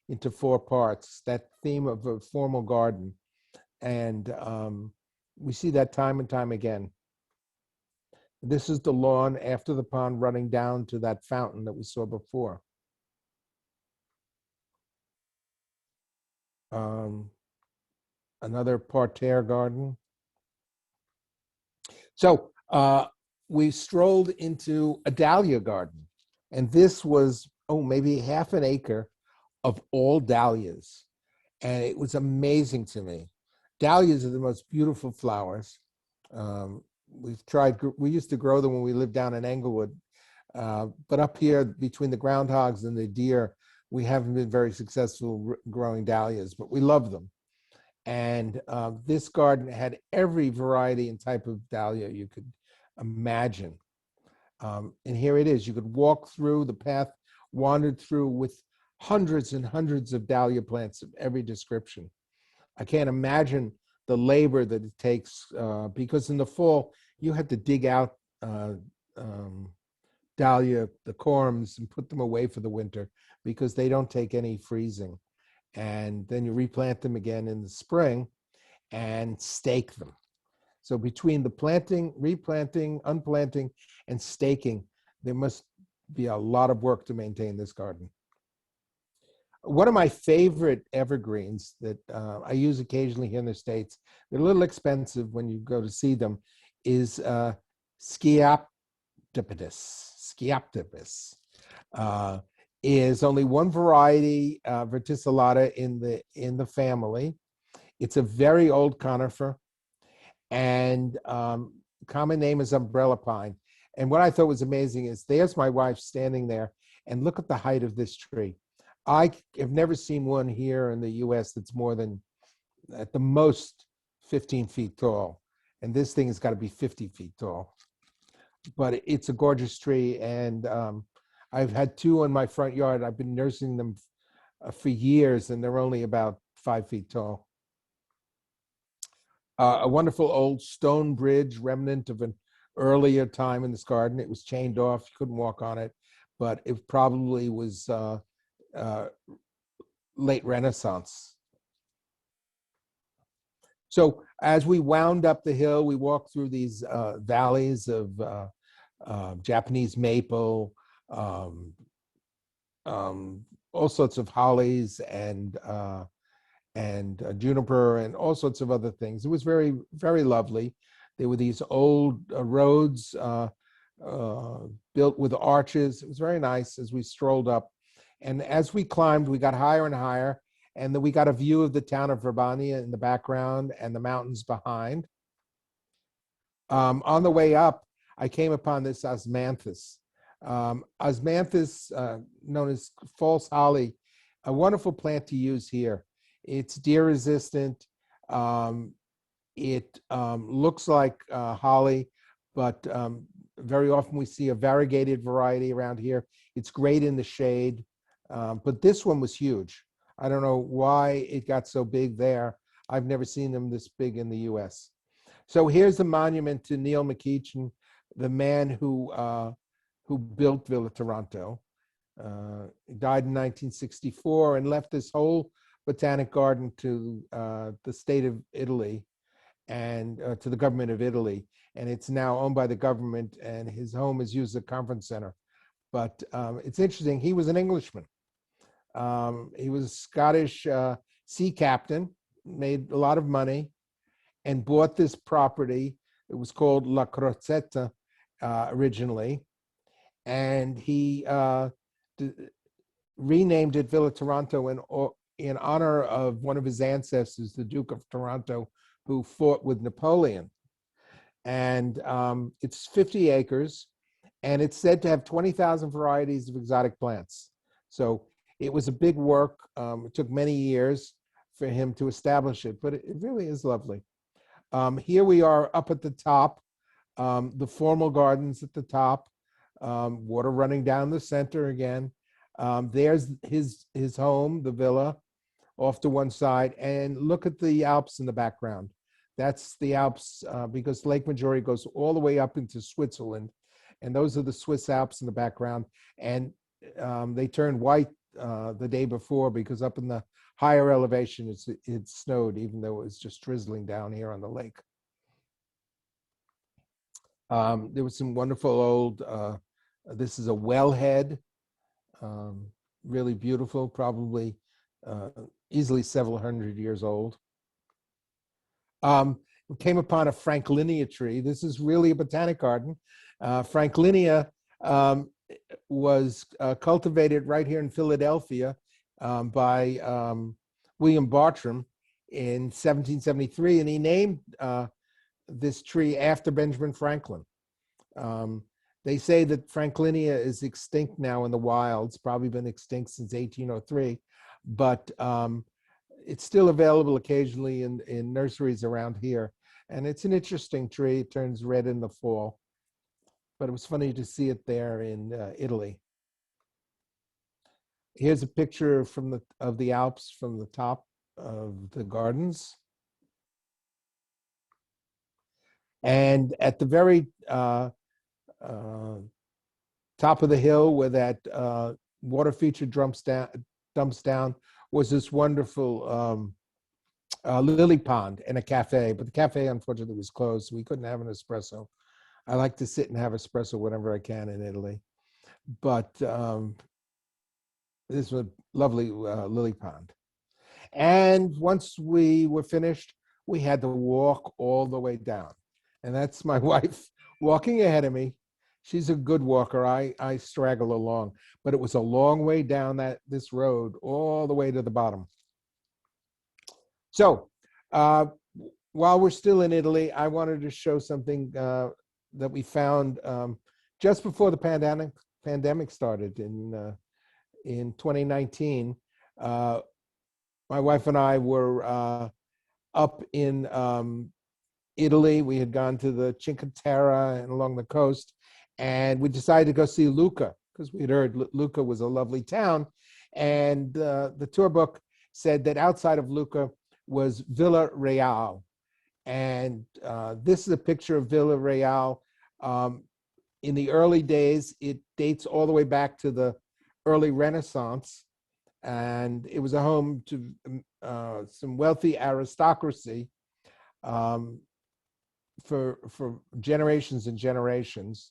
S2: into four parts, that theme of a formal garden. And we see that time and time again. This is the lawn after the pond running down to that fountain that we saw before. Another parterre garden. So we strolled into a dahlia garden. And this was, maybe half an acre of all dahlias. And it was amazing to me. Dahlias are the most beautiful flowers. We used to grow them when we lived down in Englewood. But up here between the groundhogs and the deer, we haven't been very successful growing dahlias, but we love them. And this garden had every variety and type of dahlia you could imagine. And here it is. You could walk through the path, wandered through with hundreds and hundreds of dahlia plants of every description. I can't imagine the labor that it takes because in the fall, you have to dig out dahlia, the corms, and put them away for the winter because they don't take any freezing. And then you replant them again in the spring and stake them. So between the planting, replanting, unplanting, and staking, there must be a lot of work to maintain this garden. One of my favorite evergreens that I use occasionally here in the States, they're a little expensive when you go to see them, is Scioptipus. Scioptipus is only one variety, verticillata, in the family. It's a very old conifer, and common name is umbrella pine. And what I thought was amazing is there's my wife standing there, and look at the height of this tree. I have never seen one here in the US that's more than, at the most, 15 feet tall. And this thing has got to be 50 feet tall. But it's a gorgeous tree, and I've had two in my front yard. I've been nursing them for years, and they're only about 5 feet tall. A wonderful old stone bridge, remnant of an earlier time in this garden. It was chained off, you couldn't walk on it, but it probably was late Renaissance. So as we wound up the hill, we walked through these valleys of Japanese maple, all sorts of hollies and juniper and all sorts of other things. It was very, very lovely. There were these old roads built with arches. It was very nice as we strolled up. And as we climbed, we got higher and higher, and then we got a view of the town of Verbania in the background and the mountains behind. On the way up, I came upon this osmanthus. Osmanthus, known as false holly, a wonderful plant to use here. It's deer resistant. It looks like holly, but very often we see a variegated variety around here. It's great in the shade, but this one was huge. I don't know why it got so big there. I've never seen them this big in the US. So here's the monument to Neil McEachin, the man who built Villa Taranto. He died in 1964 and left this whole botanic garden to the state of Italy and to the government of Italy. And it's now owned by the government, and his home is used as a conference center. But it's interesting, he was an Englishman. He was a Scottish sea captain, made a lot of money, and bought this property. It was called La Crozetta originally. And he renamed it Villa Taranto in honor of one of his ancestors, the Duke of Taranto, who fought with Napoleon. And it's 50 acres, and it's said to have 20,000 varieties of exotic plants. So it was a big work. It took many years for him to establish it, but it really is lovely. Here we are up at the top, the formal gardens at the top, water running down the center again. There's his home, the villa, off to one side, and look at the Alps in the background. That's the Alps because Lake Maggiore goes all the way up into Switzerland, and those are the Swiss Alps in the background. And they turned white the day before because up in the higher elevation it snowed, even though it was just drizzling down here on the lake. There was some wonderful old, this is a wellhead, really beautiful, probably easily several hundred years old. We came upon a Franklinia tree. This is really a botanic garden. Franklinia was cultivated right here in Philadelphia by William Bartram in 1773, and he named this tree after Benjamin Franklin. They say that Franklinia is extinct now in the wild. It's probably been extinct since 1803, but it's still available occasionally in nurseries around here. And it's an interesting tree. It turns red in the fall. But it was funny to see it there in Italy. Here's a picture of the Alps from the top of the gardens. And at the very top of the hill where that water feature dumps down was this wonderful lily pond and a cafe. But the cafe, unfortunately, was closed, so we couldn't have an espresso. I like to sit and have espresso whenever I can in Italy. But this was a lovely lily pond. And once we were finished, we had to walk all the way down. And that's my wife walking ahead of me. She's a good walker. I straggle along. But it was a long way down this road, all the way to the bottom. So while we're still in Italy, I wanted to show something that we found just before the pandemic started in 2019. My wife and I were up in Italy. We had gone to the Cinque Terre and along the coast, and we decided to go see Lucca because we had heard Lucca was a lovely town. And the tour book said that outside of Lucca was Villa Reale. And this is a picture of Villa Reale. In the early days, it dates all the way back to the early Renaissance. And it was a home to some wealthy aristocracy for generations and generations.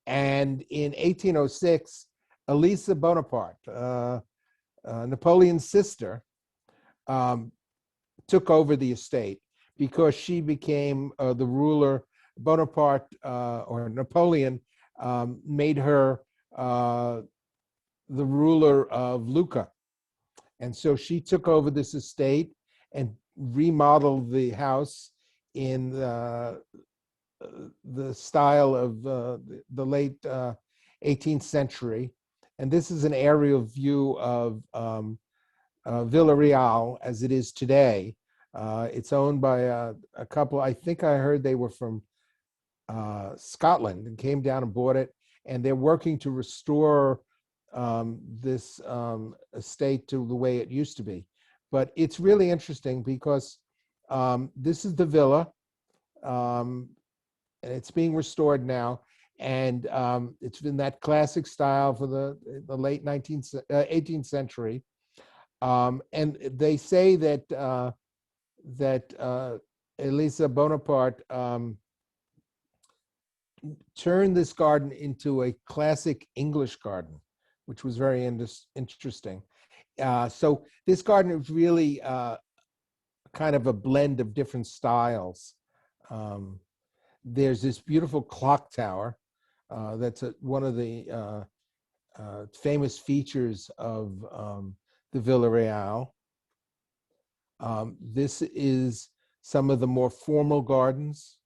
S2: And in 1806, ELISA Bonaparte, Napoleon's sister, took over the estate because she became the ruler. Bonaparte or Napoleon made her the ruler of Lucca. And so she took over this estate and remodeled the house in the style of the late 18th century. And this is an aerial view of Villa Reale as it is today. It's owned by a couple. I think I heard they were from Scotland and came down and bought it. And they're working to restore this estate to the way it used to be. But it's really interesting because this is the villa, and it's being restored now. And it's in that classic style for the late 18th century. And they say that Elisa Bonaparte turned this garden into a classic English garden, which was very interesting. So this garden is really kind of a blend of different styles. There's this beautiful clock tower that's one of the famous features of the Villa Reale. This is some of the more formal gardens.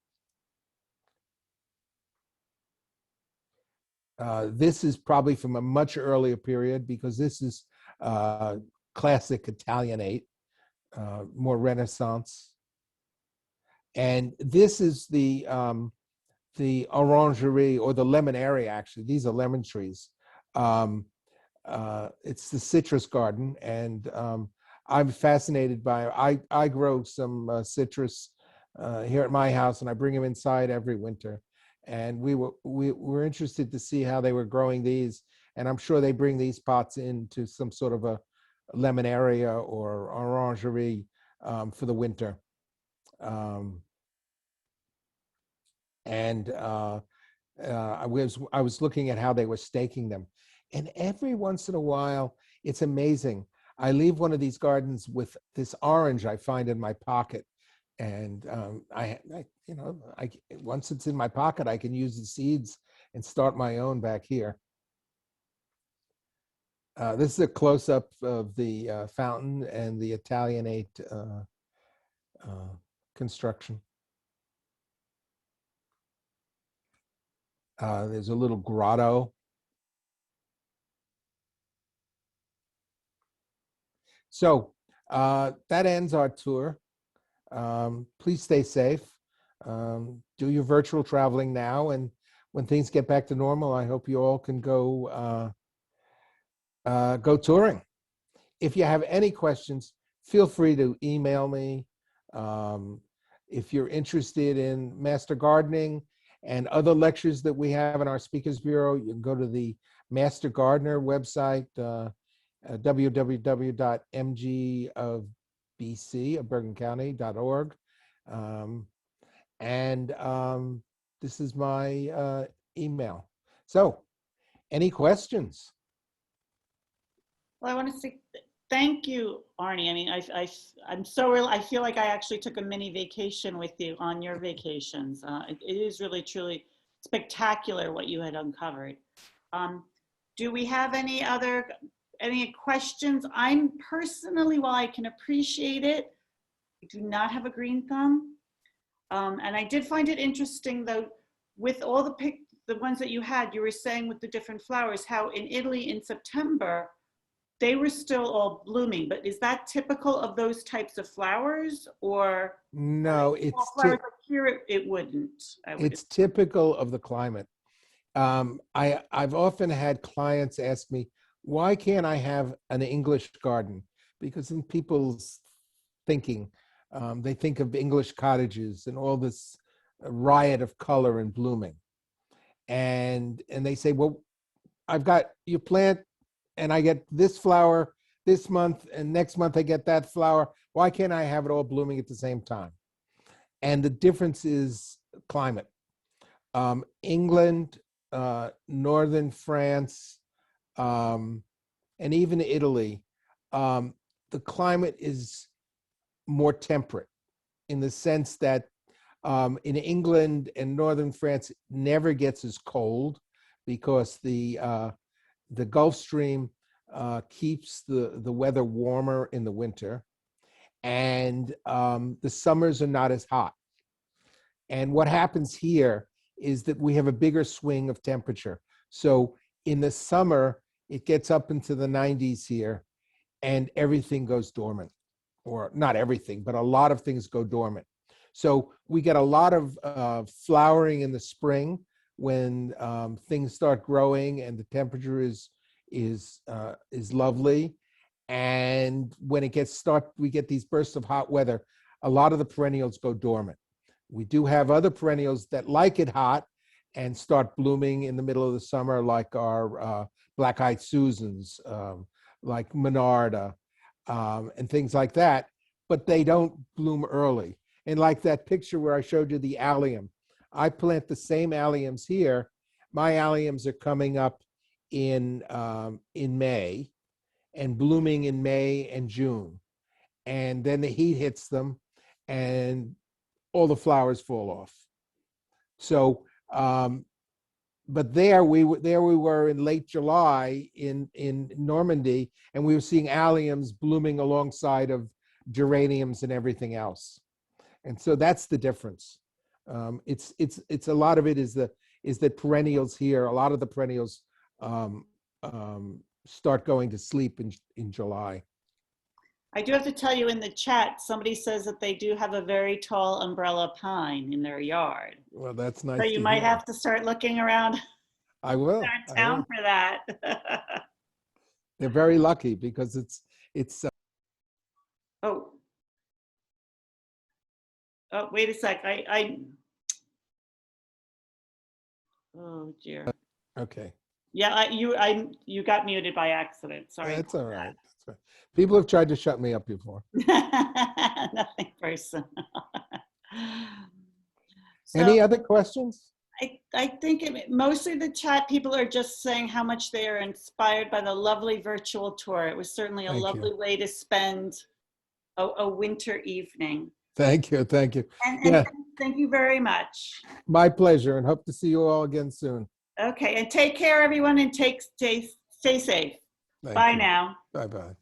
S2: This is probably from a much earlier period because this is classic Italianate, more Renaissance. And this is the orangerie or the lemon area, actually. These are lemon trees. It's the citrus garden, and I'm fascinated by it. I grow some citrus here at my house, and I bring them inside every winter. And we were interested to see how they were growing these, and I'm sure they bring these pots into some sort of a lemon area or orangerie for the winter. I was looking at how they were staking them, and every once in a while, it's amazing. I leave one of these gardens with this orange I find in my pocket. And once it's in my pocket, I can use the seeds and start my own back here. This is a close-up of the fountain and the Italianate construction. There's a little grotto. So That ends our tour. Please stay safe. Do your virtual traveling now, and when things get back to normal, I hope you all can go touring. If you have any questions, feel free to email me. If you're interested in master gardening and other lectures that we have in our Speakers Bureau, you can go to the Master Gardener website, www.mgofbc.org. This is my email. So, any questions?
S1: Well, I want to say thank you, Arnie. I mean, I'm so real. I feel like I actually took a mini vacation with you on your vacations. It is really, truly spectacular what you had uncovered. Do we have any questions? I'm personally, while I can appreciate it, I do not have a green thumb. And I did find it interesting, though, with all the ones that you had, you were saying with the different flowers, how in Italy in September, they were still all blooming. But is that typical of those types of flowers, or?
S2: No,
S1: here it wouldn't.
S2: It's typical of the climate. I've often had clients ask me, why can't I have an English garden? Because in people's thinking, they think of English cottages and all this riot of color and blooming. And they say, well, you plant and I get this flower this month and next month I get that flower. Why can't I have it all blooming at the same time? And the difference is climate. England, northern France, and even Italy, the climate is more temperate in the sense that in England and northern France, it never gets as cold because the Gulf Stream keeps the weather warmer in the winter, and the summers are not as hot. And what happens here is that we have a bigger swing of temperature. So in the summer, it gets up into the 90s here, and everything goes dormant. Or not everything, but a lot of things go dormant. So we get a lot of flowering in the spring when things start growing and the temperature is lovely. And when we get these bursts of hot weather, a lot of the perennials go dormant. We do have other perennials that like it hot and start blooming in the middle of the summer, like our black-eyed Susans, like Monarda, and things like that, but they don't bloom early. And like that picture where I showed you the allium, I plant the same alliums here. My alliums are coming up in May and blooming in May and June. And then the heat hits them and all the flowers fall off. So, but there we were in late July in Normandy, and we were seeing alliums blooming alongside of geraniums and everything else. And so that's the difference. It's a lot of it is that perennials here, a lot of the perennials start going to sleep in July.
S1: I do have to tell you, in the chat, somebody says that they do have a very tall umbrella pine in their yard.
S2: Well, that's nice.
S1: So you might have to start looking around.
S2: I will.
S1: Town for that.
S2: They're very lucky because it's.
S1: Oh, wait a sec. Oh dear.
S2: Okay.
S1: Yeah, you got muted by accident. Sorry.
S2: That's all right. That's right. People have tried to shut me up before.
S1: Nothing personal. So,
S2: any other questions?
S1: I think mostly the chat people are just saying how much they are inspired by the lovely virtual tour. It was certainly a lovely way to spend a winter evening.
S2: Thank you. Thank you.
S1: And thank you very much.
S2: My pleasure, and hope to see you all again soon.
S1: Okay, and take care, everyone, and stay safe. Bye now.
S2: Bye-bye.